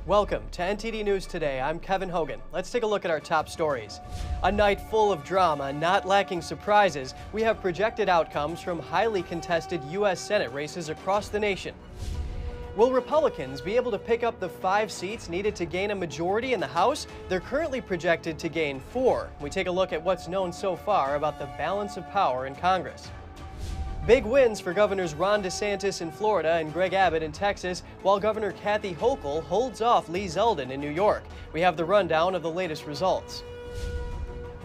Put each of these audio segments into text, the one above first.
Welcome to NTD News Today. I'm Kevin Hogan. Let's take a look at our top stories. A night full of drama, not lacking surprises. We have projected outcomes from highly contested U.S. Senate races across the nation. Will Republicans be able to pick up the 5 seats needed to gain a majority in the House? They're currently projected to gain 4. We take a look at what's known so far about the balance of power in Congress. Big wins for Governors Ron DeSantis in Florida and Greg Abbott in Texas, while Governor Kathy Hochul holds off Lee Zeldin in New York. We have the rundown of the latest results.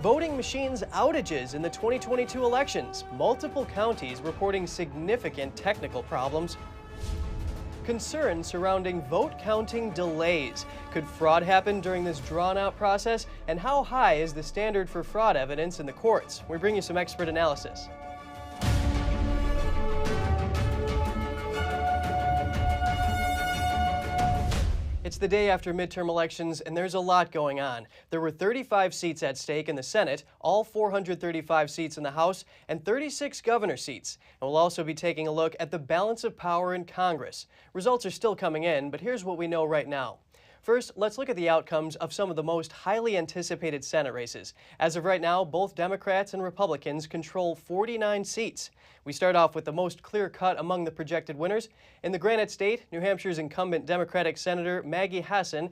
Voting machines outages in the 2022 elections. Multiple counties reporting significant technical problems. Concerns surrounding vote counting delays. Could fraud happen during this drawn-out process? And how high is the standard for fraud evidence in the courts? We bring you some expert analysis. It's the day after midterm elections, and there's a lot going on. There were 35 seats at stake in the Senate, all 435 seats in the House, and 36 governor seats. And we'll also be taking a look at the balance of power in Congress. Results are still coming in, but here's what we know right now. First, let's look at the outcomes of some of the most highly anticipated Senate races. As of right now, both Democrats and Republicans control 49 seats. We start off with the most clear-cut among the projected winners. In the Granite State, New Hampshire's incumbent Democratic Senator Maggie Hassan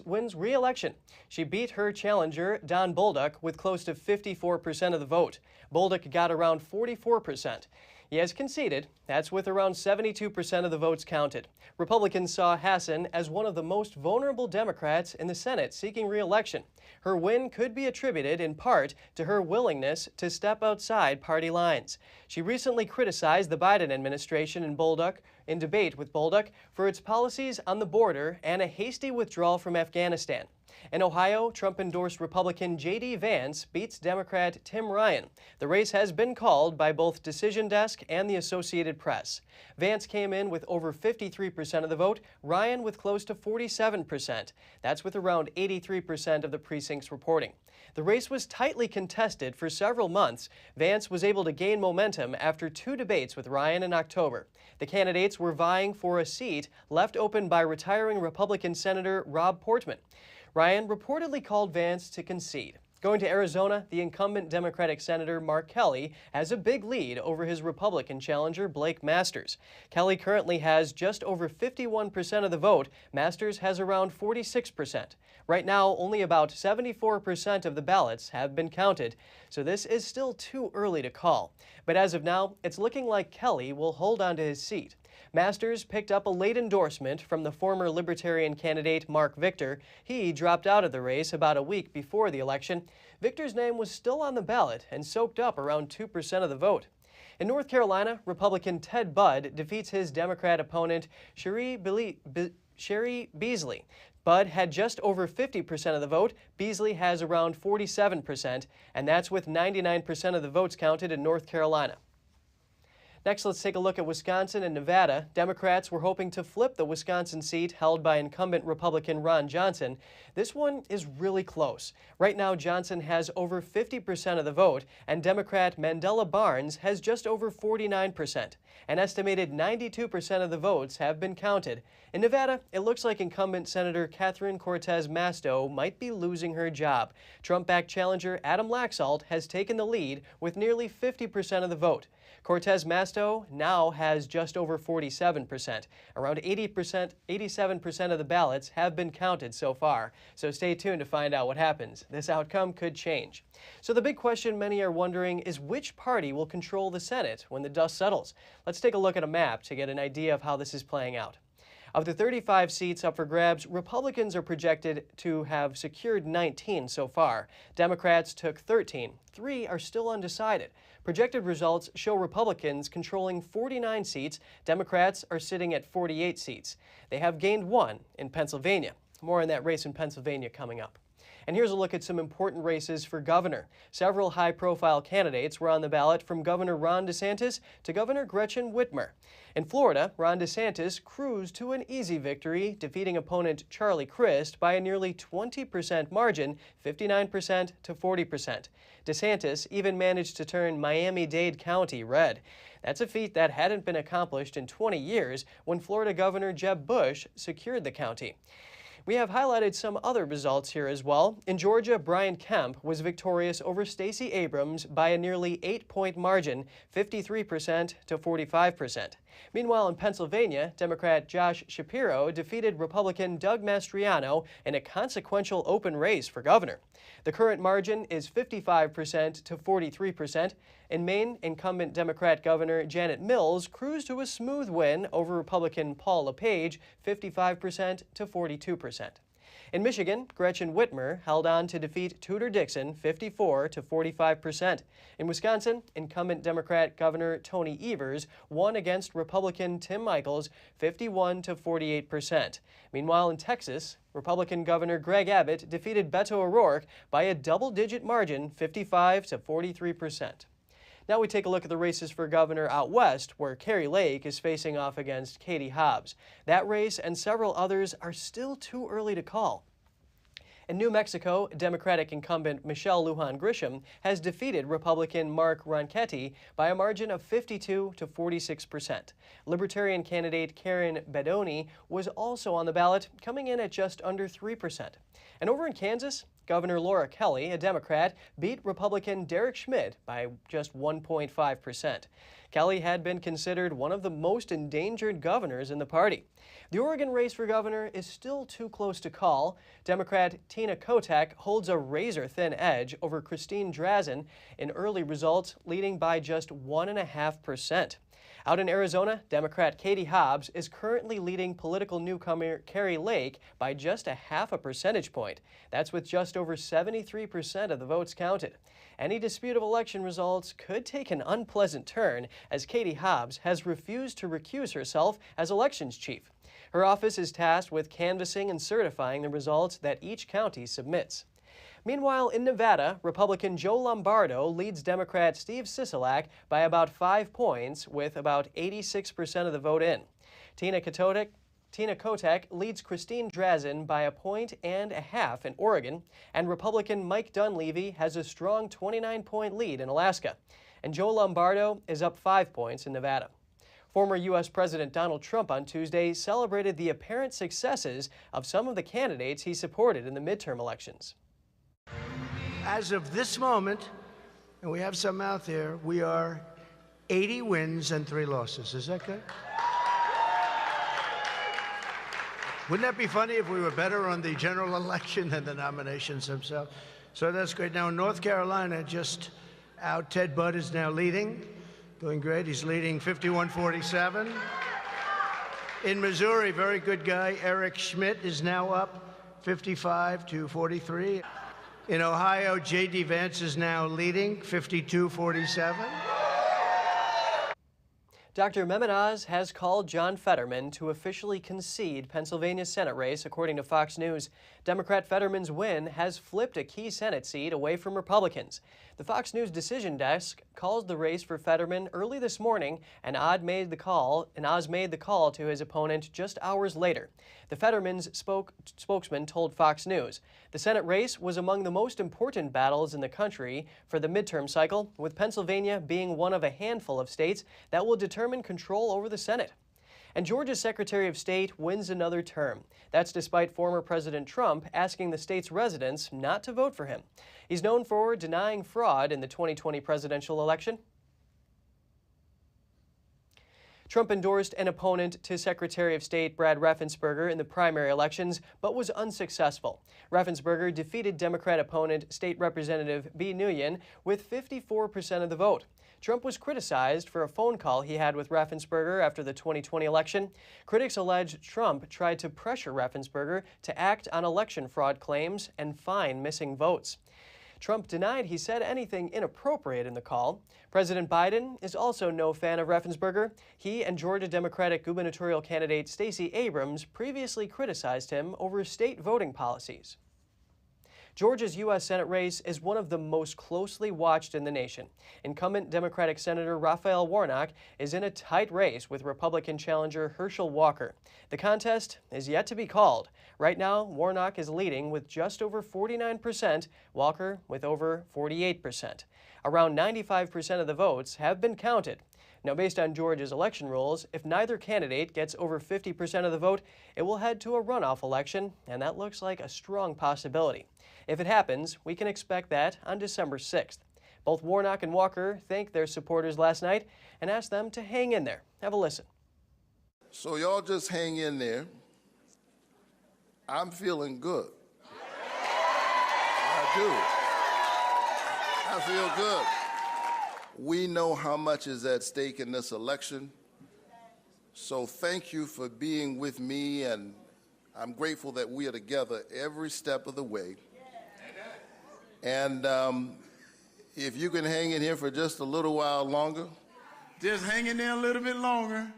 wins re-election. She beat her challenger, Don Bolduc, with close to 54% of the vote. Bolduc got around 44%. He has conceded. That's with around 72% of the votes counted. Republicans saw Hassan as one of the most vulnerable Democrats in the Senate seeking re-election. Her win could be attributed in part to her willingness to step outside party lines. She recently criticized the Biden administration in debate with Bolduc for its policies on the border and a hasty withdrawal from Afghanistan. In Ohio, Trump-endorsed Republican J.D. Vance beats Democrat Tim Ryan. The race has been called by both Decision Desk and the Associated Press. Vance came in with over 53% of the vote, Ryan with close to 47%. That's with around 83% of the precincts reporting. The race was tightly contested for several months. Vance was able to gain momentum after 2 debates with Ryan in October. The candidates were vying for a seat left open by retiring Republican Senator Rob Portman. Ryan reportedly called Vance to concede. Going to Arizona, the incumbent Democratic Senator Mark Kelly has a big lead over his Republican challenger Blake Masters. Kelly currently has just over 51% of the vote. Masters has around 46%. Right now, only about 74% of the ballots have been counted, so this is still too early to call. But as of now, it's looking like Kelly will hold on to his seat. Masters picked up a late endorsement from the former Libertarian candidate Mark Victor. He dropped out of the race about a week before the election. Victor's name was still on the ballot and soaked up around 2% of the vote. In North Carolina, Republican Ted Budd defeats his Democrat opponent Sherry Beasley. Budd had just over 50% of the vote. Beasley has around 47%, and that's with 99% of the votes counted in North Carolina. Next, let's take a look at Wisconsin and Nevada. Democrats were hoping to flip the Wisconsin seat held by incumbent Republican Ron Johnson. This one is really close. Right now, Johnson has over 50% of the vote, and Democrat Mandela Barnes has just over 49%. An estimated 92% of the votes have been counted. In Nevada, it looks like incumbent Senator Catherine Cortez Masto might be losing her job. Trump-backed challenger Adam Laxalt has taken the lead with nearly 50% of the vote. Cortez Masto now has just over 47%. Around 87% of the ballots have been counted so far. So stay tuned to find out what happens. This outcome could change. So the big question many are wondering is which party will control the Senate when the dust settles? Let's take a look at a map to get an idea of how this is playing out. Of the 35 seats up for grabs, Republicans are projected to have secured 19 so far. Democrats took 13. 3 are still undecided. Projected results show Republicans controlling 49 seats. Democrats are sitting at 48 seats. They have gained 1 in Pennsylvania. More on that race in Pennsylvania coming up. And here's a look at some important races for governor. Several high-profile candidates were on the ballot, from Governor Ron DeSantis to Governor Gretchen Whitmer. In Florida, Ron DeSantis cruised to an easy victory, defeating opponent Charlie Crist by a nearly 20% margin, 59% to 40%. DeSantis even managed to turn Miami-Dade County red. That's a feat that hadn't been accomplished in 20 years when Florida Governor Jeb Bush secured the county. We have highlighted some other results here as well. In Georgia, Brian Kemp was victorious over Stacey Abrams by a nearly 8-point margin, 53% to 45%. Meanwhile, in Pennsylvania, Democrat Josh Shapiro defeated Republican Doug Mastriano in a consequential open race for governor. The current margin is 55% to 43%. In Maine, incumbent Democrat Governor Janet Mills cruised to a smooth win over Republican Paul LePage, 55% to 42%. In Michigan, Gretchen Whitmer held on to defeat Tudor Dixon 54 to 45%. In Wisconsin, incumbent Democrat Governor Tony Evers won against Republican Tim Michels 51 to 48%. Meanwhile, in Texas, Republican Governor Greg Abbott defeated Beto O'Rourke by a double-digit margin, 55 to 43%. Now we take a look at the races for governor out west, where Kari Lake is facing off against Katie Hobbs. That race and several others are still too early to call. In New Mexico, Democratic incumbent Michelle Lujan Grisham has defeated Republican Mark Ronchetti by a margin of 52 to 46%. Libertarian candidate Karen Bedoni was also on the ballot, coming in at just under 3%. And over in Kansas, Governor Laura Kelly, a Democrat, beat Republican Derek Schmidt by just 1.5%. Kelly had been considered one of the most endangered governors in the party. The Oregon race for governor is still too close to call. Democrat Tina Kotek holds a razor-thin edge over Christine Drazen in early results, leading by just 1.5%. Out in Arizona, Democrat Katie Hobbs is currently leading political newcomer Kari Lake by just a half a percentage point. That's with just over 73% of the votes counted. Any dispute of election results could take an unpleasant turn, as Katie Hobbs has refused to recuse herself as elections chief. Her office is tasked with canvassing and certifying the results that each county submits. Meanwhile, in Nevada, Republican Joe Lombardo leads Democrat Steve Sisolak by about 5 points, with about 86% of the vote in. Tina Kotek leads Christine Drazen by 1.5 points in Oregon, and Republican Mike Dunleavy has a strong 29-point lead in Alaska. And Joe Lombardo is up 5 points in Nevada. Former U.S. President Donald Trump on Tuesday celebrated the apparent successes of some of the candidates he supported in the midterm elections. As of this moment, and we have some out there, we are 80 wins and 3 losses. Is that good? Wouldn't that be funny if we were better on the general election than the nominations themselves? So that's great. Now, in North Carolina, just out, Ted Budd is now leading, doing great. He's leading 51-47. In Missouri, very good guy, Eric Schmidt is now up 55-43. In Ohio, J.D. Vance is now leading 52-47. Dr. Mehmet Oz has called John Fetterman to officially concede Pennsylvania's Senate race, according to Fox News. Democrat Fetterman's win has flipped a key Senate seat away from Republicans. The Fox News decision desk called the race for Fetterman early this morning, and Oz made the call to his opponent just hours later. The Fetterman's spokesman told Fox News, "The Senate race was among the most important battles in the country for the midterm cycle, with Pennsylvania being one of a handful of states that will determine control over the Senate." And Georgia's Secretary of State wins another term. That's despite former President Trump asking the state's residents not to vote for him. He's known for denying fraud in the 2020 presidential election. Trump endorsed an opponent to Secretary of State Brad Raffensperger in the primary elections, but was unsuccessful. Raffensperger defeated Democrat opponent State Representative B. Nguyen with 54% of the vote. Trump was criticized for a phone call he had with Raffensperger after the 2020 election. Critics alleged Trump tried to pressure Raffensperger to act on election fraud claims and fine missing votes. Trump denied he said anything inappropriate in the call. President Biden is also no fan of Raffensperger. He and Georgia Democratic gubernatorial candidate Stacey Abrams previously criticized him over state voting policies. Georgia's U.S. Senate race is one of the most closely watched in the nation. Incumbent Democratic Senator Raphael Warnock is in a tight race with Republican challenger Herschel Walker. The contest is yet to be called. Right now, Warnock is leading with just over 49%, Walker with over 48%. Around 95% of the votes have been counted. Now, based on Georgia's election rules, if neither candidate gets over 50% of the vote, it will head to a runoff election, and that looks like a strong possibility. If it happens, we can expect that on December 6th. Both Warnock and Walker thanked their supporters last night and asked them to hang in there. Have a listen. So y'all just hang in there. I'm feeling good. I do. I feel good. We know how much is at stake in this election. So thank you for being with me, and I'm grateful that we are together every step of the way. And if you can hang in here for just a little while longer. Just hang in there a little bit longer,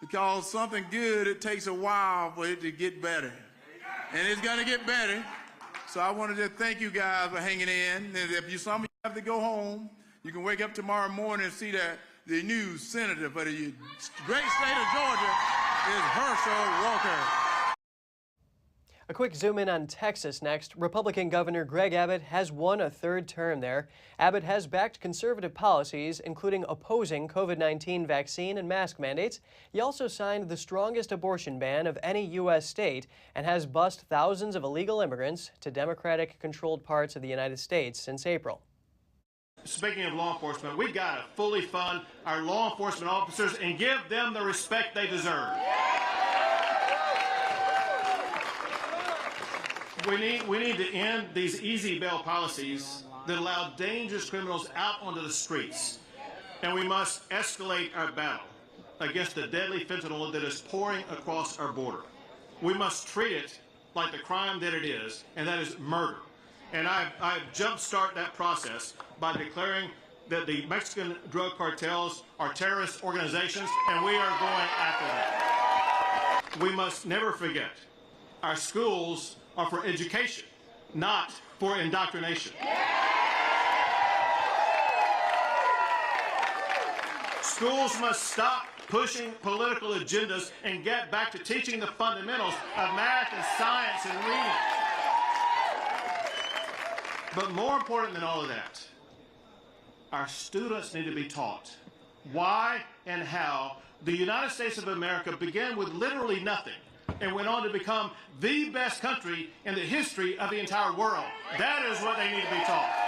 because something good, it takes a while for it to get better. And it's going to get better. So I want to just thank you guys for hanging in. And if some of you have to go home, you can wake up tomorrow morning and see that the new senator for the great state of Georgia is Herschel Walker. A quick zoom in on Texas next. Republican Governor Greg Abbott has won a third term there. Abbott has backed conservative policies, including opposing COVID-19 vaccine and mask mandates. He also signed the strongest abortion ban of any U.S. state and has bused thousands of illegal immigrants to Democratic-controlled parts of the United States since April. Speaking of law enforcement, we've got to fully fund our law enforcement officers and give them the respect they deserve. We need to end these easy bail policies that allow dangerous criminals out onto the streets. And we must escalate our battle against the deadly fentanyl that is pouring across our border. We must treat it like the crime that it is, and that is murder. And I've jumpstart that process by declaring that the Mexican drug cartels are terrorist organizations, and we are going after them. We must never forget, our schools are for education, not for indoctrination. Schools must stop pushing political agendas and get back to teaching the fundamentals of math and science and reading. But more important than all of that, our students need to be taught why and how the United States of America began with literally nothing and went on to become the best country in the history of the entire world. That is what they need to be taught.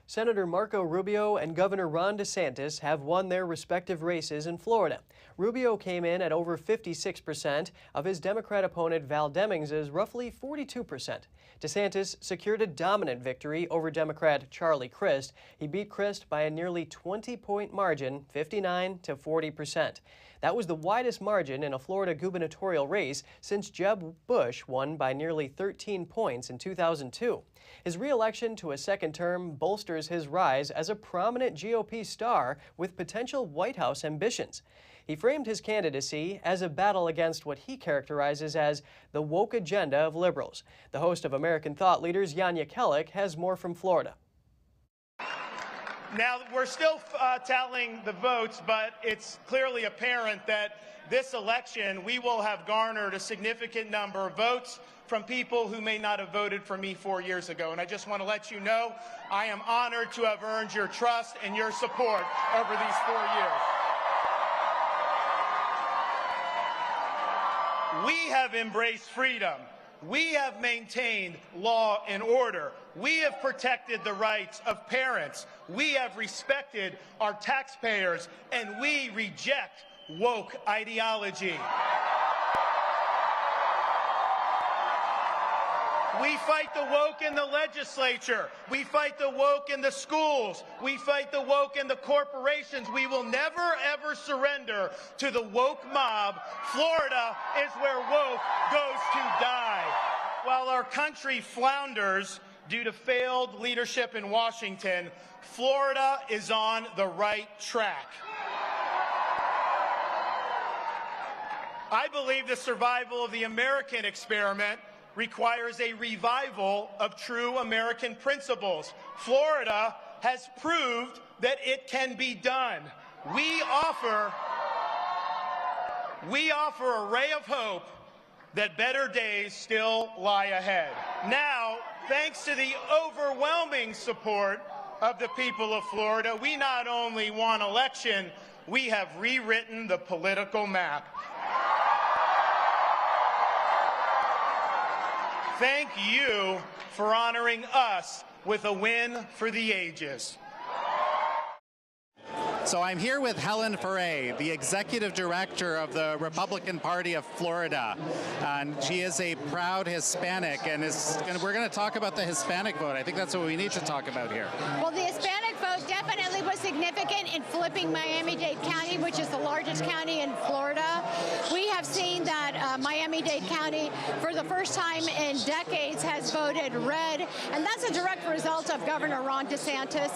Senator Marco Rubio and Governor Ron DeSantis have won their respective races in Florida. Rubio came in at over 56% of his Democrat opponent Val Demings' roughly 42%. DeSantis secured a dominant victory over Democrat Charlie Crist. He beat Crist by a nearly 20-point margin, 59 to 40%. That was the widest margin in a Florida gubernatorial race since Jeb Bush won by nearly 13 points in 2002. His re-election to a second term bolsters his rise as a prominent GOP star with potential White House ambitions. He framed his candidacy as a battle against what he characterizes as the woke agenda of liberals. The host of American Thought Leaders, Yanya Kellick, has more from Florida. Now, we're still tallying the votes, but it's clearly apparent that this election, we will have garnered a significant number of votes from people who may not have voted for me 4 years ago. And I just want to let you know, I am honored to have earned your trust and your support over these 4 years. We have embraced freedom. We have maintained law and order. We have protected the rights of parents. We have respected our taxpayers, and we reject woke ideology. We fight the woke in the legislature. We fight the woke in the schools. We fight the woke in the corporations. We will never, ever surrender to the woke mob. Florida is where woke goes to die. While our country flounders due to failed leadership in Washington, Florida is on the right track. I believe the survival of the American experiment requires a revival of true American principles. Florida has proved that it can be done. We offer a ray of hope that better days still lie ahead. Now, thanks to the overwhelming support of the people of Florida. We not only won election, we have rewritten the political map. Thank you for honoring us with a win for the ages. So I'm here with Helen Ferre, the executive director of the Republican Party of Florida. And she is a proud Hispanic, and we're going to talk about the Hispanic vote. I think that's what we need to talk about here. Well, the Hispanic vote definitely was significant in flipping Miami-Dade County, which is the largest county in Florida. We have seen that Miami-Dade County, for the first time in decades, has voted red, and that's a direct result of Governor Ron DeSantis.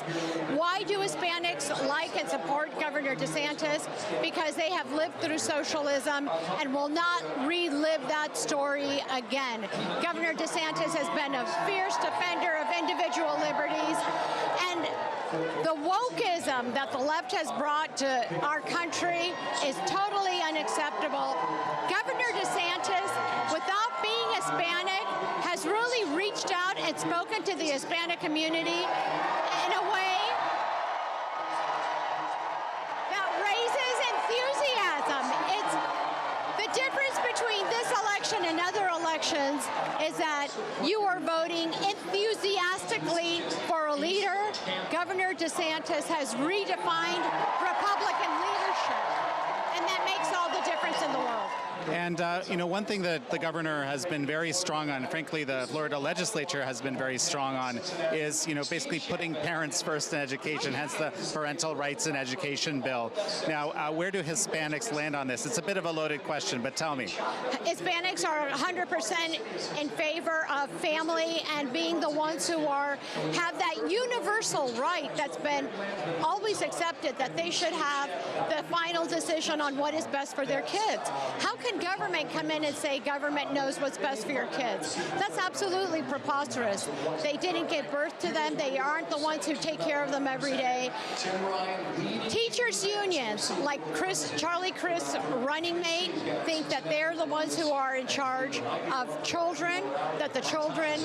Why do Hispanics like and support Governor DeSantis? Because they have lived through socialism and will not relive that story again. Governor DeSantis has been a fierce defender of individual liberties, and the wokeism that the left has brought to our country is totally unacceptable. Governor DeSantis, without being Hispanic, has really reached out and spoken to the Hispanic community in a way that raises enthusiasm. It's the difference between this election and other elections is that you are voting enthusiastically for a leader. Governor DeSantis has redefined Republican leadership, and that makes all the difference in the world. And, one thing that the governor has been very strong on, frankly, the Florida legislature has been very strong on, is, basically putting parents first in education, hence the parental rights in education bill. Now, where do Hispanics land on this? It's a bit of a loaded question, but tell me. Hispanics are 100% in favor of family and being the ones who have that universal right that's been always accepted, that they should have the final decision on what is best for their kids. How can government come in and say government knows what's best for your kids? That's absolutely preposterous. They didn't give birth to them. They aren't the ones who take care of them every day. Teachers unions like Charlie Crist's running mate think that they're the ones who are in charge of children, that the children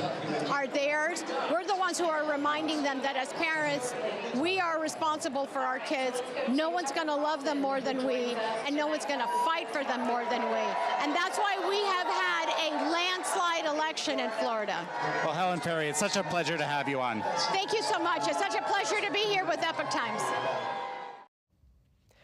are theirs. We're the ones who are reminding them that as parents, we are responsible for our kids. No one's going to love them more than we, and no one's going to fight for them more than we. And that's why we have had a landslide election in Florida. Well, Helen Ferre, it's such a pleasure to have you on. Thank you so much. It's such a pleasure to be here with Epoch Times.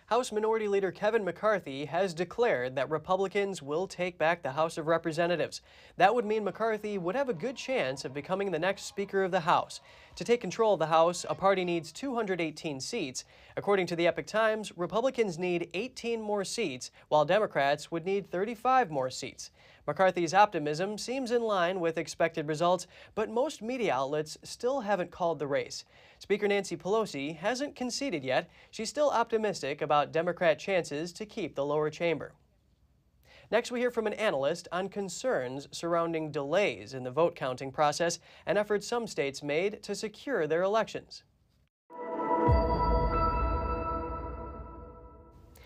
House Minority Leader Kevin McCarthy has declared that Republicans will take back the House of Representatives. That would mean McCarthy would have a good chance of becoming the next Speaker of the House. To take control of the House, a party needs 218 seats. According to the Epoch Times, Republicans need 18 more seats, while Democrats would need 35 more seats. McCarthy's optimism seems in line with expected results, but most media outlets still haven't called the race. Speaker Nancy Pelosi hasn't conceded yet. She's still optimistic about Democrat chances to keep the lower chamber. Next, we hear from an analyst on concerns surrounding delays in the vote counting process and efforts some states made to secure their elections.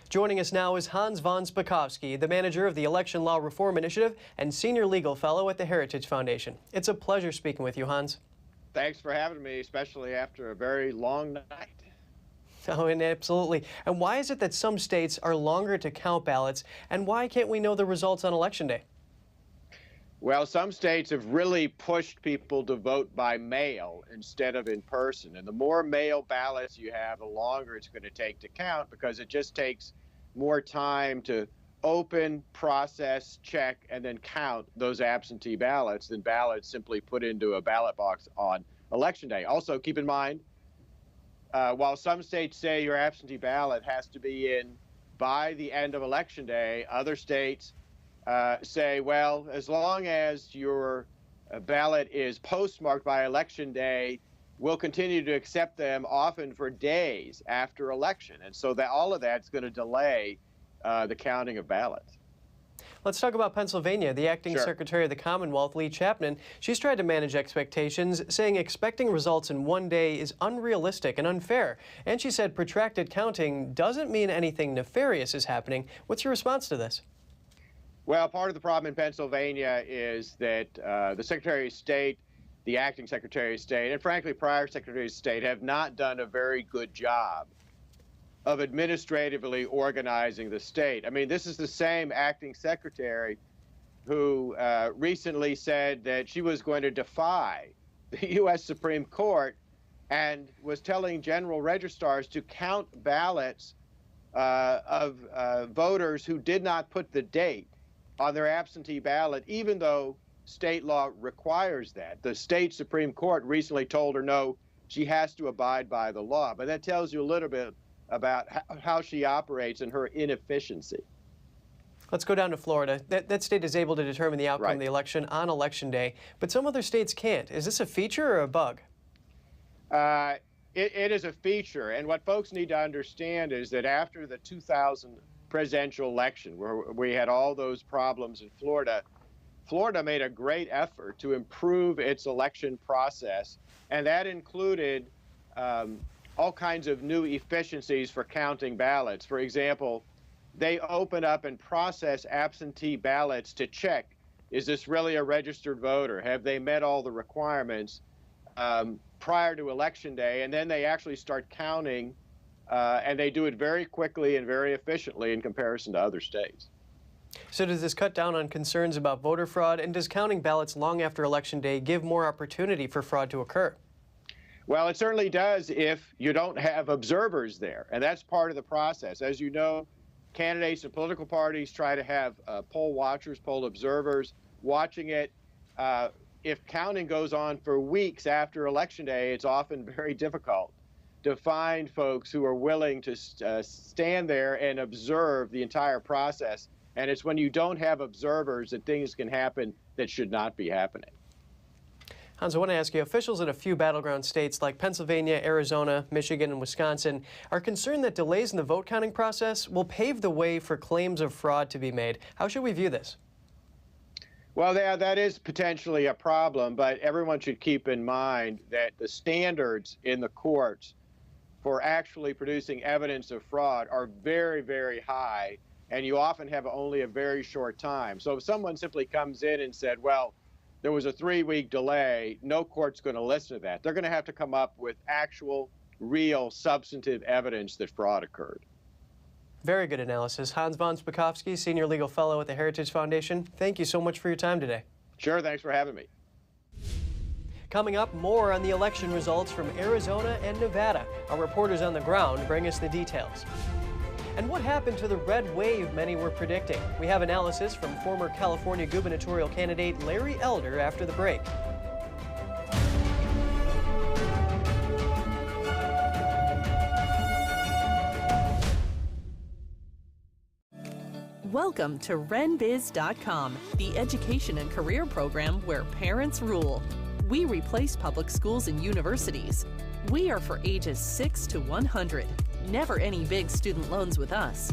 Joining us now is Hans von Spakovsky, the manager of the Election Law Reform Initiative and senior legal fellow at the Heritage Foundation. It's a pleasure speaking with you, Hans. Thanks for having me, especially after a very long night. Oh, and absolutely. And why is it that some states are longer to count ballots, and why can't we know the results on Election Day? Well, some states have really pushed people to vote by mail instead of in person. And the more mail ballots you have, the longer it's going to take to count, because it just takes more time to open, process, check, and then count those absentee ballots than ballots simply put into a ballot box on Election Day. Also, keep in mind, while some states say your absentee ballot has to be in by the end of Election Day, other states say, well, as long as your ballot is postmarked by Election Day, we'll continue to accept them often for days after election. And so that all of that's going to delay the counting of ballots. Let's talk about Pennsylvania. The acting Secretary of the Commonwealth, Lee Chapman, she's tried to manage expectations, saying expecting results in one day is unrealistic and unfair. And she said protracted counting doesn't mean anything nefarious is happening. What's your response to this? Well, part of the problem in Pennsylvania is that the Secretary of State, the acting Secretary of State, and frankly, prior Secretaries of State have not done a very good job of administratively organizing the state. I mean, this is the same acting secretary who recently said that she was going to defy the U.S. Supreme Court and was telling general registrars to count ballots of voters who did not put the date on their absentee ballot, even though state law requires that. The state Supreme Court recently told her no, she has to abide by the law. But that tells you a little bit about how she operates and her inefficiency. Let's go down to Florida. That state is able to determine the outcome of the election on Election Day, but some other states can't. Is this a feature or a bug? It is a feature, and what folks need to understand is that after the 2000 presidential election, where we had all those problems in Florida, Florida made a great effort to improve its election process, and that included all kinds of new efficiencies for counting ballots. For example, they open up and process absentee ballots to check, is this really a registered voter? Have they met all the requirements prior to Election Day? And then they actually start counting, and they do it very quickly and very efficiently in comparison to other states. So does this cut down on concerns about voter fraud, and does counting ballots long after Election Day give more opportunity for fraud to occur? Well, it certainly does if you don't have observers there, and that's part of the process. As you know, candidates and political parties try to have poll watchers, poll observers watching it. If counting goes on for weeks after Election Day, it's often very difficult to find folks who are willing to stand there and observe the entire process. And it's when you don't have observers that things can happen that should not be happening. Hans, I want to ask you, officials in a few battleground states like Pennsylvania, Arizona, Michigan, and Wisconsin are concerned that delays in the vote counting process will pave the way for claims of fraud to be made. How should we view this? Well, that is potentially a problem, but everyone should keep in mind that the standards in the courts for actually producing evidence of fraud are very, very high, and you often have only a very short time. So if someone simply comes in and said, well, there was a 3-week delay, no court's going to listen to that. They're going to have to come up with actual, real, substantive evidence that fraud occurred. Very good analysis. Hans von Spakovsky, Senior Legal Fellow at the Heritage Foundation, thank you so much for your time today. Sure, thanks for having me. Coming up, more on the election results from Arizona and Nevada. Our reporters on the ground bring us the details. And what happened to the red wave many were predicting? We have analysis from former California gubernatorial candidate Larry Elder after the break. Welcome to RenBiz.com, the education and career program where parents rule. We replace public schools and universities. We are for ages 6 to 100. Never any big student loans with us.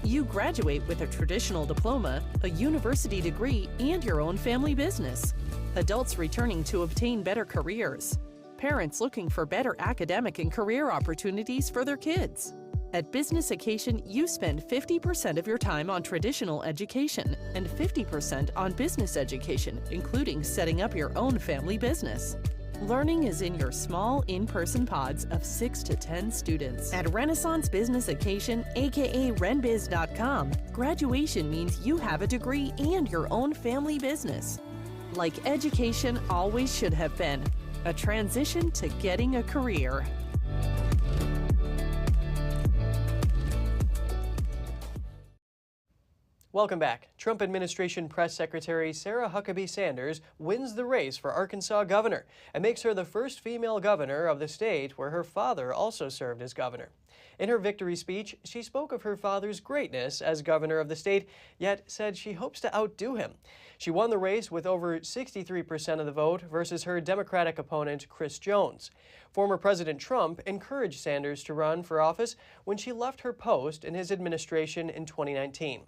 You graduate with a traditional diploma, a university degree, and your own family business. Adults returning to obtain better careers. Parents looking for better academic and career opportunities for their kids. At Business Occasion, you spend 50% of your time on traditional education and 50% on business education, including setting up your own family business. Learning is in your small, in-person pods of 6 to 10 students. At Renaissance Business Occasion, aka RenBiz.com, graduation means you have a degree and your own family business. Like education always should have been, a transition to getting a career. Welcome back. Trump administration press secretary Sarah Huckabee Sanders wins the race for Arkansas governor and makes her the first female governor of the state where her father also served as governor. In her victory speech, she spoke of her father's greatness as governor of the state, yet said she hopes to outdo him. She won the race with over 63% of the vote versus her Democratic opponent, Chris Jones. Former President Trump encouraged Sanders to run for office when she left her post in his administration in 2019.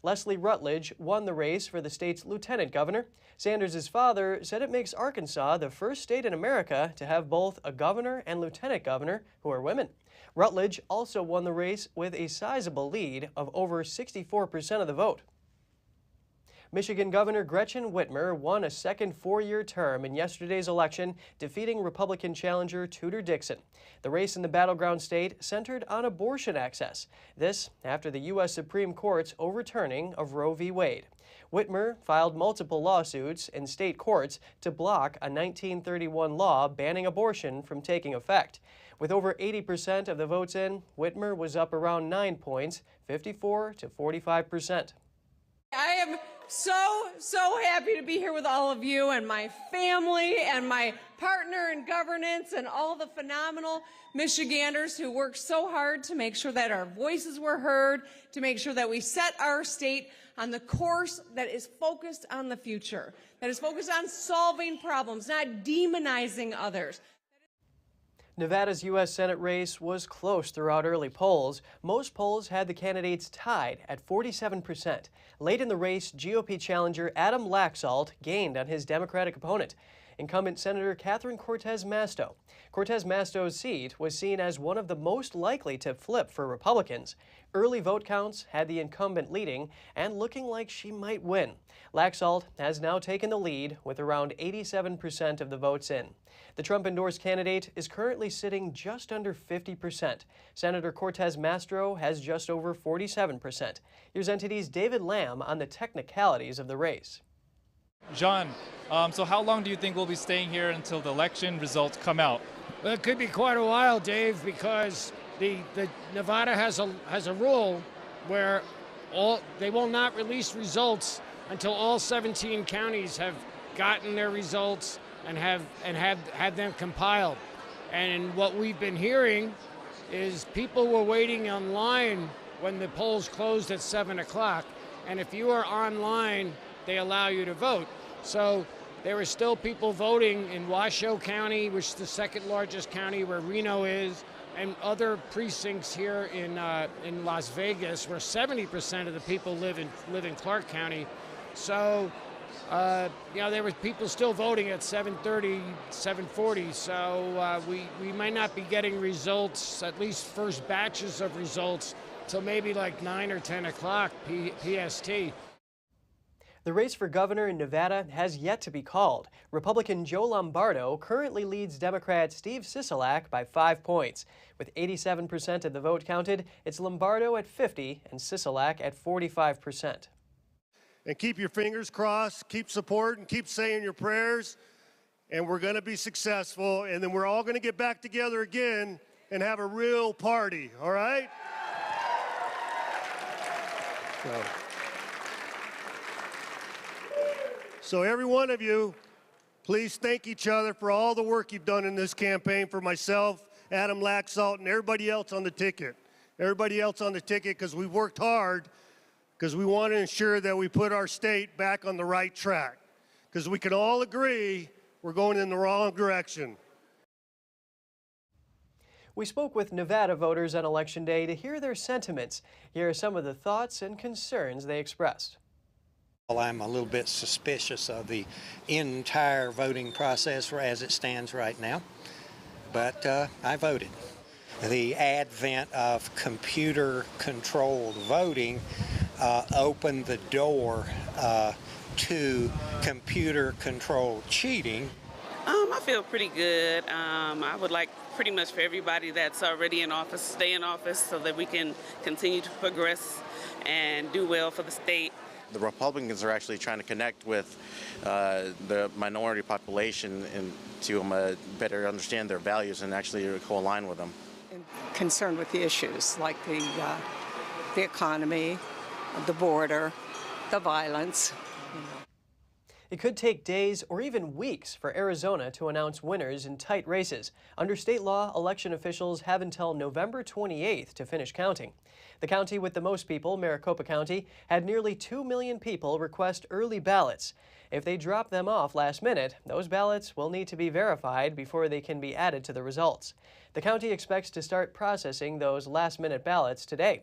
Leslie Rutledge won the race for the state's lieutenant governor. Sanders' father said it makes Arkansas the first state in America to have both a governor and lieutenant governor who are women. Rutledge also won the race with a sizable lead of over 64% of the vote. Michigan Governor Gretchen Whitmer won a second four-year term in yesterday's election, defeating Republican challenger Tudor Dixon. The race in the battleground state centered on abortion access. This after the U.S. Supreme Court's overturning of Roe v. Wade. Whitmer filed multiple lawsuits in state courts to block a 1931 law banning abortion from taking effect. With over 80% of the votes in, Whitmer was up around 9 points, 54 to 45%. I am so happy to be here with all of you and my family and my partner in governance and all the phenomenal Michiganders who worked so hard to make sure that our voices were heard, to make sure that we set our state on the course that is focused on the future, that is focused on solving problems, not demonizing others. Nevada's U.S. Senate race was close throughout early polls. Most polls had the candidates tied at 47%. Late in the race, GOP challenger Adam Laxalt gained on his Democratic opponent, incumbent Senator Catherine Cortez Masto. Cortez Masto's seat was seen as one of the most likely to flip for Republicans. Early vote counts had the incumbent leading and looking like she might win. Laxalt has now taken the lead with around 87% of the votes in. The Trump-endorsed candidate is currently sitting just under 50%. Senator Cortez Masto has just over 47%. Here's NTD's David Lamb on the technicalities of the race. John, so how long do you think we'll be staying here until the election results come out? Well, it could be quite a while, Dave, because the Nevada has a rule where they will not release results until all 17 counties have gotten their results and have had them compiled. And what we've been hearing is people were waiting online when the polls closed at 7 o'clock, and if you are online, they allow you to vote. So there were still people voting in Washoe County, which is the second largest county where Reno is, and other precincts here in Las Vegas, where 70% of the people live in Clark County. So, there were people still voting at 7:30, 7:40. So we might not be getting results, at least first batches of results, till maybe like 9 or 10 o'clock PST. The race for governor in Nevada has yet to be called. Republican Joe Lombardo currently leads Democrat Steve Sisolak by 5 points. With 87% of the vote counted, it's Lombardo at 50 and Sisolak at 45%. And keep your fingers crossed, keep supporting, keep saying your prayers, and we're going to be successful, and then we're all going to get back together again and have a real party, all right? So every one of you, please thank each other for all the work you've done in this campaign, for myself, Adam Laxalt, and everybody else on the ticket. Everybody else on the ticket, because we've worked hard, because we want to ensure that we put our state back on the right track. Because we can all agree we're going in the wrong direction. We spoke with Nevada voters on Election Day to hear their sentiments. Here are some of the thoughts and concerns they expressed. Well, I'm a little bit suspicious of the entire voting process as it stands right now, but I voted. The advent of computer-controlled voting opened the door to computer-controlled cheating. I feel pretty good. I would like pretty much for everybody that's already in office stay in office so that we can continue to progress and do well for the state. The Republicans are actually trying to connect with the minority population and to better understand their values and actually co-align with them. Concerned with the issues like the economy, the border, the violence. It could take days or even weeks for Arizona to announce winners in tight races. Under state law, election officials have until November 28th to finish counting. The county with the most people, Maricopa County, had nearly 2 million people request early ballots. If they drop them off last minute, those ballots will need to be verified before they can be added to the results. The county expects to start processing those last-minute ballots today.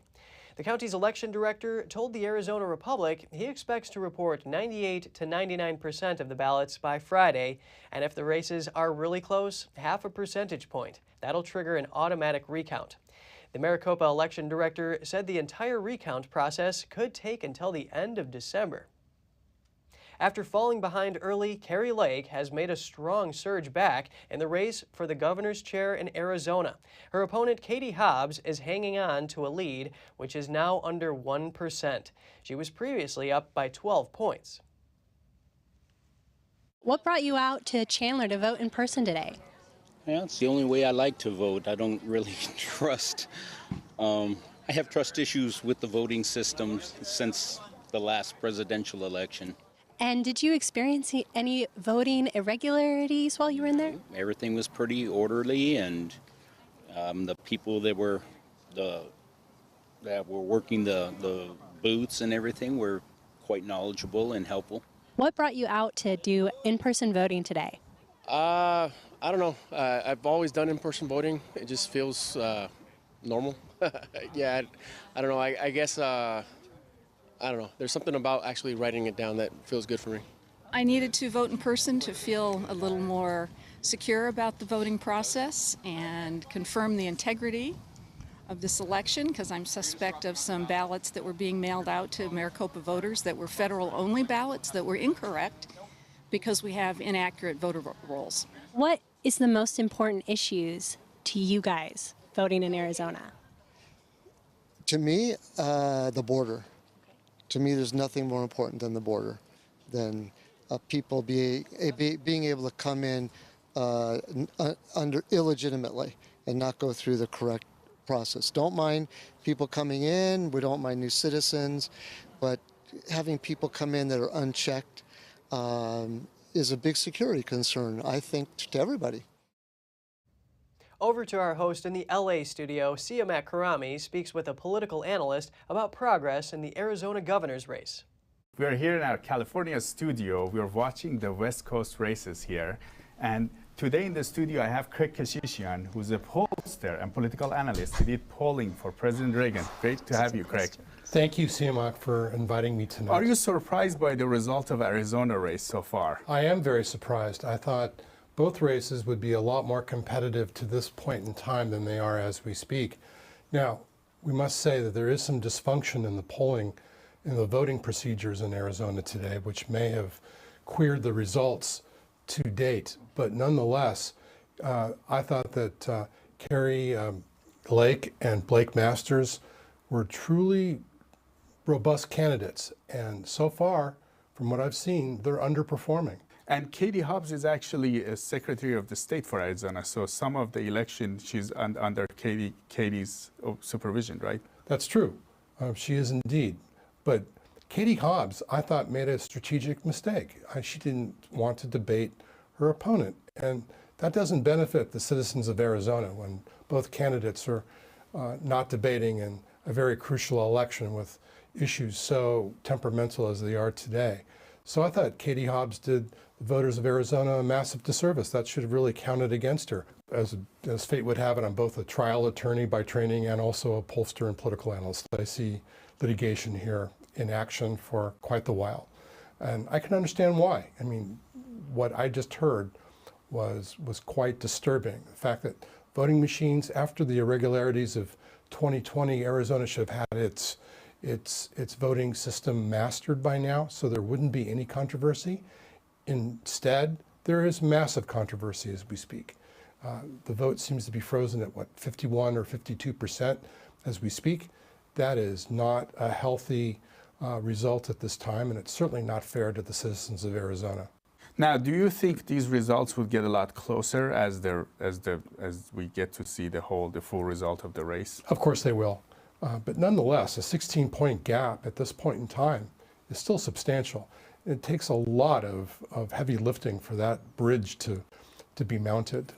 The county's election director told the Arizona Republic he expects to report 98 to 99% of the ballots by Friday, and if the races are really close, half a percentage point. That'll trigger an automatic recount. The Maricopa election director said the entire recount process could take until the end of December. After falling behind early, Kari Lake has made a strong surge back in the race for the governor's chair in Arizona. Her opponent, Katie Hobbs, is hanging on to a lead, which is now under 1%. She was previously up by 12 points. What brought you out to Chandler to vote in person today? Yeah, it's the only way I like to vote. I don't really trust. I have trust issues with the voting system since the last presidential election. And did you experience any voting irregularities while you were in there? Everything was pretty orderly, and the people that were working the booths and everything were quite knowledgeable and helpful. What brought you out to do in-person voting today? I don't know. I've always done in-person voting. It just feels normal. Yeah, I don't know. I guess, I don't know. There's something about actually writing it down that feels good for me. I needed to vote in person to feel a little more secure about the voting process and confirm the integrity of this election, because I'm suspect of some ballots that were being mailed out to Maricopa voters that were federal-only ballots that were incorrect because we have inaccurate voter rolls. What is the most important issues to you guys voting in Arizona? To me, the border. To me, there's nothing more important than the border, than people being able to come in illegitimately and not go through the correct process. Don't mind people coming in. We don't mind new citizens, but having people come in that are unchecked is a big security concern, I think, to everybody. Over to our host in the LA studio, Siamak Karami speaks with a political analyst about progress in the Arizona governor's race. We are here in our California studio. We are watching the West Coast races here. And today in the studio, I have Craig Kashishian, who's a pollster and political analyst. He did polling for President Reagan. Great to have you, Craig. Thank you, Siamak, for inviting me tonight. Are you surprised by the result of Arizona race so far? I am very surprised. I thought both races would be a lot more competitive to this point in time than they are as we speak. Now, we must say that there is some dysfunction in the polling, in the voting procedures in Arizona today, which may have queered the results to date. But nonetheless, I thought that Kari Lake and Blake Masters were truly robust candidates. And so far, from what I've seen, they're underperforming. And Katie Hobbs is actually a Secretary of the State for Arizona, so some of the election she's under Katie's supervision, right? That's true. She is indeed. But Katie Hobbs, I thought, made a strategic mistake. She didn't want to debate her opponent, and that doesn't benefit the citizens of Arizona when both candidates are not debating in a very crucial election with issues so temperamental as they are today. So I thought Katie Hobbs did the voters of Arizona a massive disservice. That should have really counted against her. As fate would have it, I'm both a trial attorney by training and also a pollster and political analyst. I see litigation here in action for quite the while. And I can understand why. I mean, what I just heard was quite disturbing. The fact that voting machines, after the irregularities of 2020, Arizona should have had its voting system mastered by now, so there wouldn't be any controversy. Instead, there is massive controversy as we speak. The vote seems to be frozen at, 51 or 52% as we speak. That is not a healthy result at this time, and it's certainly not fair to the citizens of Arizona. Now, do you think these results would get a lot closer as we get to see the full result of the race? Of course they will. But nonetheless, a 16-point gap at this point in time is still substantial. It takes a lot of heavy lifting for that bridge to be mounted.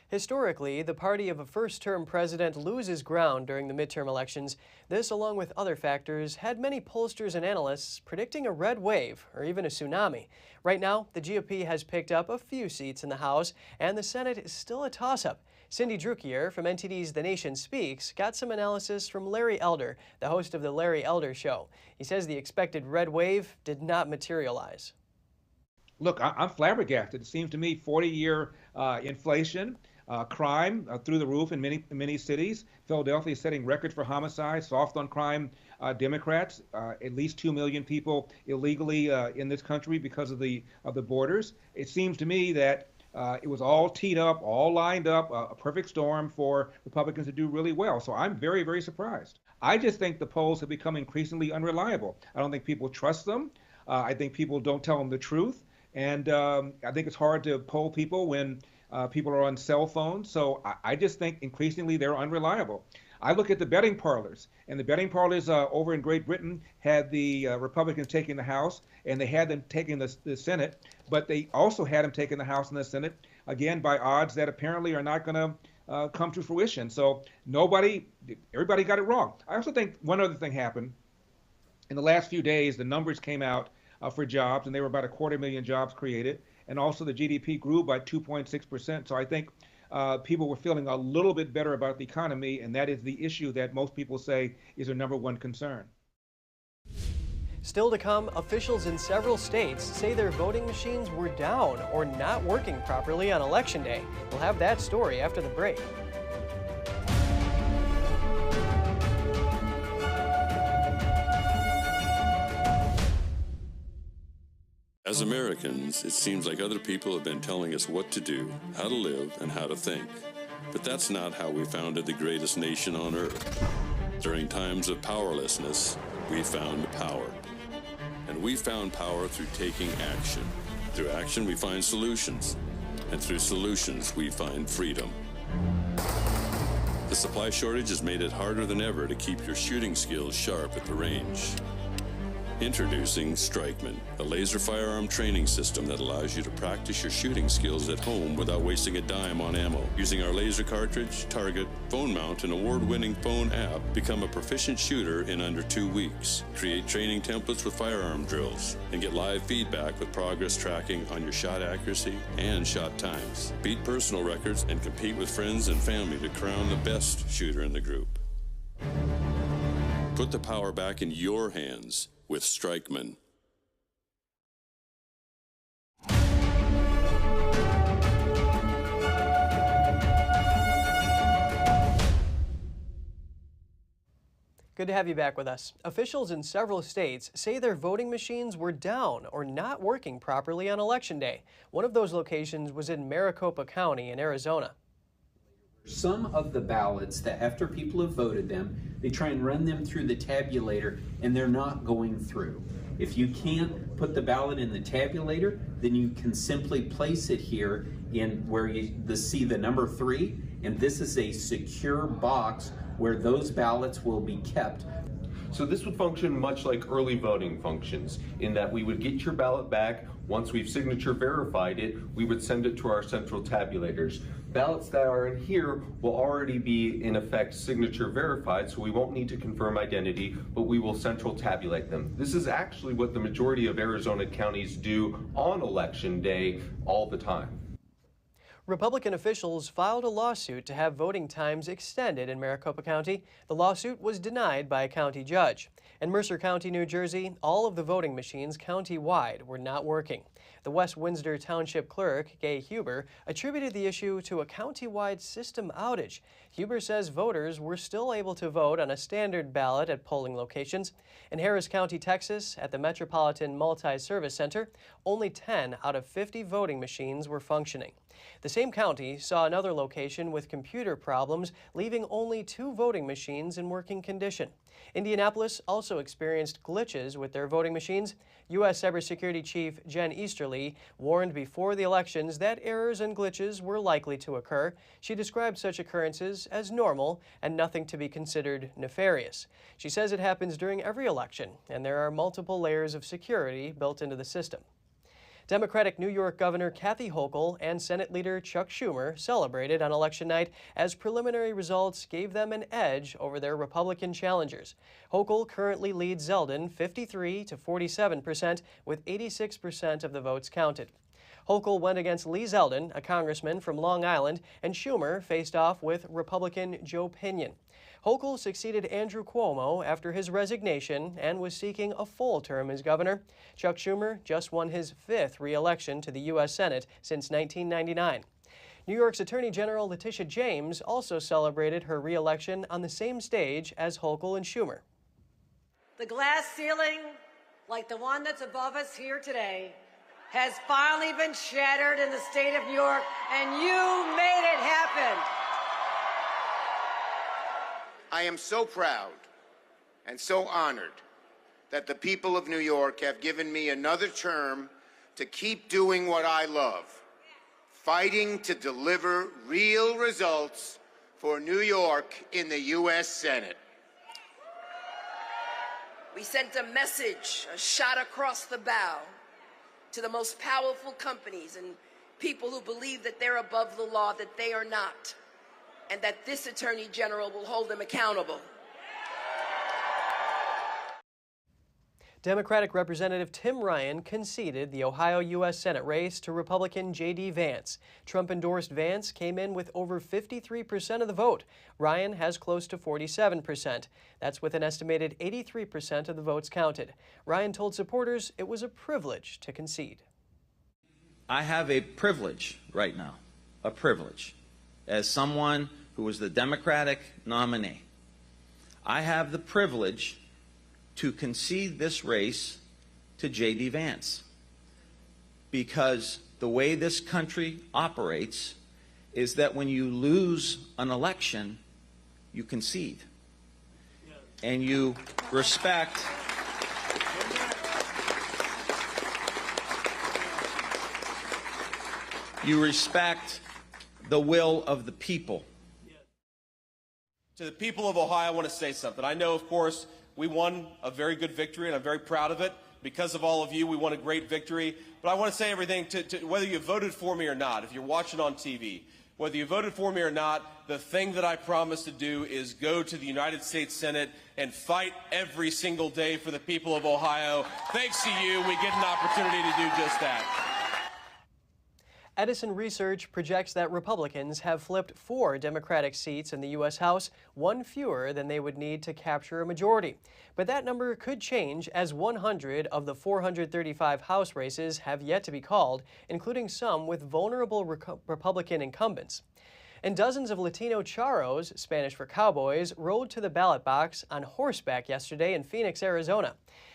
Historically, the party of a first-term president loses ground during the midterm elections. This, along with other factors, had many pollsters and analysts predicting a red wave or even a tsunami. Right now, the GOP has picked up a few seats in the House, and the Senate is still a toss-up. Cindy Druckier from NTD's The Nation Speaks got some analysis from Larry Elder, the host of The Larry Elder Show. He says the expected red wave did not materialize. Look, I'm flabbergasted. It seems to me 40-year inflation, Crime through the roof in many cities. Philadelphia is setting records for homicides. Soft on crime Democrats. At least 2 million people illegally in this country because of the borders. It seems to me that it was all teed up, all lined up, a perfect storm for Republicans to do really well. So I'm very, very surprised. I just think the polls have become increasingly unreliable. I don't think people trust them. I think people don't tell them the truth. And I think it's hard to poll people when people are on cell phones. So I just think increasingly they're unreliable. I look at the betting parlors, and the betting parlors over in Great Britain had the Republicans taking the House, and they had them taking the Senate, but they also had them taking the House and the Senate, again, by odds that apparently are not going to come to fruition. So everybody got it wrong. I also think one other thing happened. In the last few days, the numbers came out for jobs, and they were about 250,000 jobs created, and also the GDP grew by 2.6%. So I think people were feeling a little bit better about the economy, and that is the issue that most people say is their number one concern. Still to come, officials in several states say their voting machines were down or not working properly on Election Day. We'll have that story after the break. As Americans, it seems like other people have been telling us what to do, how to live, and how to think. But that's not how we founded the greatest nation on earth. During times of powerlessness, we found power. And we found power through taking action. Through action, we find solutions. And through solutions, we find freedom. The supply shortage has made it harder than ever to keep your shooting skills sharp at the range. Introducing Strikeman, a laser firearm training system that allows you to practice your shooting skills at home without wasting a dime on ammo. Using our laser cartridge, target, phone mount, and award-winning phone app, become a proficient shooter in under 2 weeks. Create training templates with firearm drills, and get live feedback with progress tracking on your shot accuracy and shot times. Beat personal records and compete with friends and family to crown the best shooter in the group. Put the power back in your hands with Strikeman. Good to have you back with us. Officials in several states say their voting machines were down or not working properly on Election Day. One of those locations was in Maricopa County in Arizona. Some of the ballots that after people have voted them, they try and run them through the tabulator and they're not going through. If you can't put the ballot in the tabulator, then you can simply place it here in where you see the number 3, and this is a secure box where those ballots will be kept. So this would function much like early voting functions, in that we would get your ballot back. Once we've signature verified it, we would send it to our central tabulators. Ballots that are in here will already be, in effect, signature verified, so we won't need to confirm identity, but we will central tabulate them. This is actually what the majority of Arizona counties do on Election Day all the time. Republican officials filed a lawsuit to have voting times extended in Maricopa County. The lawsuit was denied by a county judge. In Mercer County, New Jersey, all of the voting machines county-wide were not working. The West Windsor Township Clerk, Gay Huber, attributed the issue to a county-wide system outage. Huber says voters were still able to vote on a standard ballot at polling locations. In Harris County, Texas, at the Metropolitan Multi-Service Center, only 10 out of 50 voting machines were functioning. The same county saw another location with computer problems, leaving only 2 voting machines in working condition. Indianapolis also experienced glitches with their voting machines. U.S. Cybersecurity Chief Jen Easterly warned before the elections that errors and glitches were likely to occur. She described such occurrences as normal and nothing to be considered nefarious. She says it happens during every election, and there are multiple layers of security built into the system. Democratic New York Governor Kathy Hochul and Senate Leader Chuck Schumer celebrated on election night as preliminary results gave them an edge over their Republican challengers. Hochul currently leads Zeldin 53% to 47%, with 86% of the votes counted. Hochul went against Lee Zeldin, a congressman from Long Island, and Schumer faced off with Republican Joe Pinion. Hochul succeeded Andrew Cuomo after his resignation and was seeking a full term as governor. Chuck Schumer just won his 5th re-election to the U.S. Senate since 1999. New York's Attorney General Letitia James also celebrated her re-election on the same stage as Hochul and Schumer. The glass ceiling, like the one that's above us here today, has finally been shattered in the state of New York, and you made it happen. I am so proud and so honored that the people of New York have given me another term to keep doing what I love, fighting to deliver real results for New York in the U.S. Senate. We sent a message, a shot across the bow, to the most powerful companies and people who believe that they're above the law, that they are not, and that this Attorney General will hold them accountable. Democratic Representative Tim Ryan conceded the Ohio U.S. Senate race to Republican J.D. Vance. Trump-endorsed Vance came in with over 53% of the vote. Ryan has close to 47%. That's with an estimated 83% of the votes counted. Ryan told supporters it was a privilege to concede. I have a privilege right now, a privilege, as someone who was the Democratic nominee. I have the privilege to concede this race to J.D. Vance, because the way this country operates is that when you lose an election, you concede, and you respect the will of the people. To the people of Ohio, I want to say something. I know, of course, we won a very good victory, and I'm very proud of it. Because of all of you, we won a great victory. But I want to say everything to whether you voted for me or not, if you're watching on TV, whether you voted for me or not, the thing that I promise to do is go to the United States Senate and fight every single day for the people of Ohio. Thanks to you, we get an opportunity to do just that. Edison Research projects that Republicans have flipped 4 Democratic seats in the U.S. House, 1 fewer than they would need to capture a majority. But that number could change, as 100 of the 435 House races have yet to be called, including some with vulnerable Republican incumbents. And dozens of Latino Charros, Spanish for cowboys, rode to the ballot box on horseback yesterday in Phoenix, Arizona.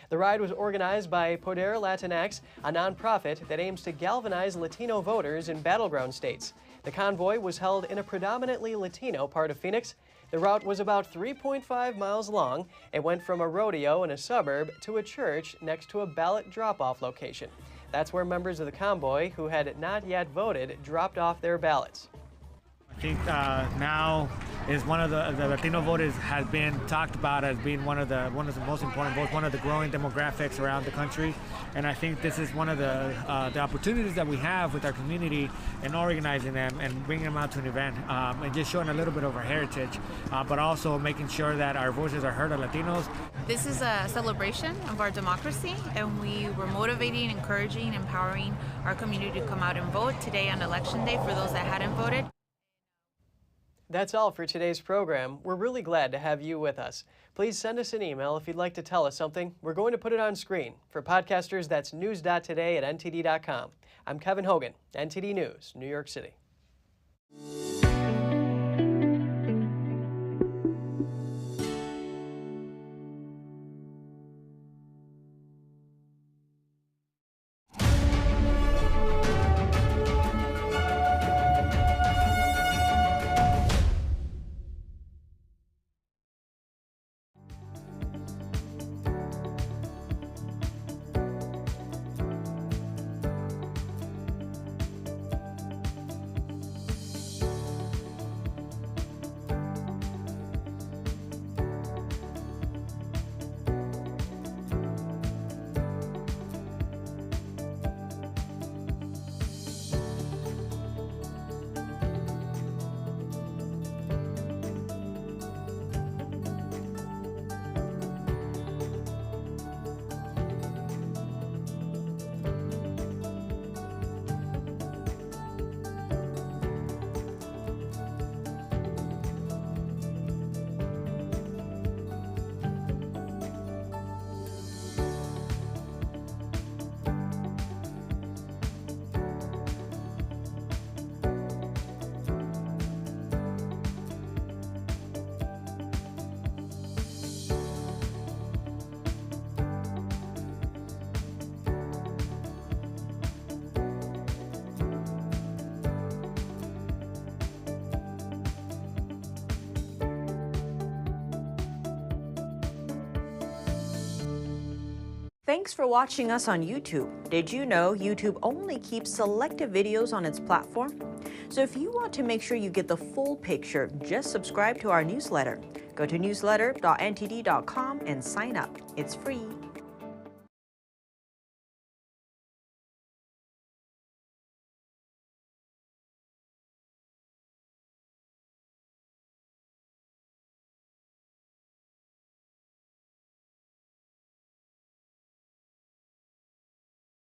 The ride was organized by Poder Latinx, a nonprofit that aims to galvanize Latino voters in battleground states. The convoy was held in a predominantly Latino part of Phoenix. The route was about 3.5 miles long. It went from a rodeo in a suburb to a church next to a ballot drop-off location. That's where members of the convoy who had not yet voted dropped off their ballots. I think now is one of the Latino voters has been talked about as being one of the most important votes, one of the growing demographics around the country, and I think this is one of the opportunities that we have with our community in organizing them and bringing them out to an event and just showing a little bit of our heritage, but also making sure that our voices are heard as Latinos. This is a celebration of our democracy, and we were motivating, encouraging, empowering our community to come out and vote today on Election Day for those that hadn't voted. That's all for today's program. We're really glad to have you with us. Please send us an email if you'd like to tell us something. We're going to put it on screen. For podcasters, that's news.today@ntd.com. I'm Kevin Hogan, NTD News, New York City. Thanks for watching us on YouTube. Did you know YouTube only keeps selective videos on its platform? So if you want to make sure you get the full picture, just subscribe to our newsletter. Go to newsletter.ntd.com and sign up. It's free.